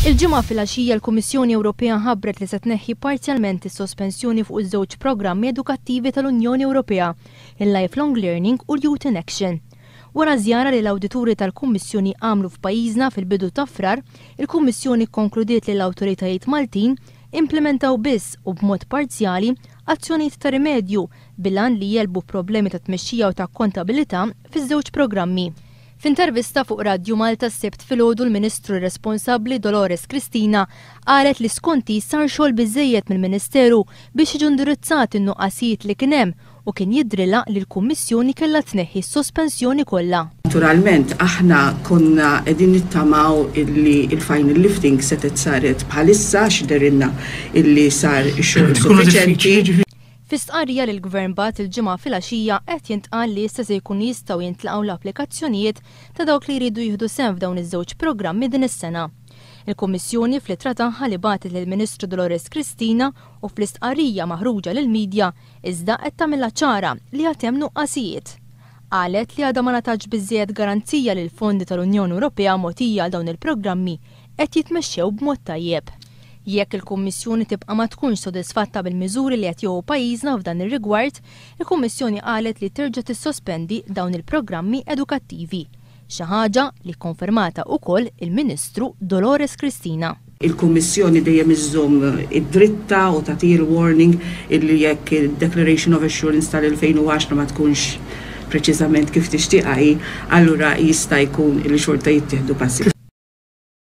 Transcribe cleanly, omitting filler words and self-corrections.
Il-ġimgħa filgħaxija l-Kummissjoni Ewropea ħabbret li se tneħħi parzjalment is-sospensjoni fuq iż-żewġ programmi edukattivi tal-Unjoni Ewropea, il-Lifelong Learning u l-Youth in Action. Wara żjara li l-awdituri tal-Kummissjoni għamlu f'pajjiżna fil-bidu ta' frar, il-Kummissjoni konkludiet li l-awtoritajiet Maltin implementaw biss u b'mod parzjali azzjonijiet ta' rimedju bil-għan li jelbu problemi ta' tmexxija u ta' kontabilità fiż-żewġ programmi. F'intervista fuq Radju Malta s-Sibt filgħodu l-Ministru responsabbli Dolores Cristina qalet li skonti sar xogħol biżżejjed mill-Ministeru biex jiġu indirizzati n-nuqqasijiet li kien hemm u kien jidrilha li l-Kummissjoni kellha tneħħi s-sospensjoni kollha. Naturalment aħna konna qegħdin nittamaw illi il-final lifting setet saret bħalissa x'derilna illi sar ix-xogħol suffiċjenti. Fis-stqarrija li l-Gvern bat il-ġimgħa filgħaxija qed jintqal li issa se jkunu jistgħu jintlaqgħu l-applikazzjonijiet ta' dawk li jridu jieħdu sehem f'dawn iż-żewġ programmi din is-sena. Il-Kummissjoni fl-ittra tagħha li bagħtet lill-Ministru Dolores Cristina u fl-istqarrija maħruġa lill-midja iżda qed tagħmilha ċara li għad hemm nuqqasijiet. Qalet li għadha ma ngħatax biżżejjed garanzija li l-fondi tal-Unjoni Ewropea mogħtija għal dawn il-programmi qed jitmexxew b'mod tajjeb. Jekk il-Kummissjoni tibqa' ma tkunx sodisfatta bil-miżuri li qed jieħu pajjiżna f'dan ir-rigward, il-Kummissjoni qalet li terġa' tissospendi dawn il-programmi edukattivi, xi ħaġa li kkonfermata wkoll il-Ministru Dolores Cristina. Il-Kummissjoni dejjem iżżomm id-dritta u tagħti warning illi jekk il-Declaration of Assurance tal-2010 ma tkunx preċiżament kif tixtieq allura jista' jkun li xorta jittieħdu passi.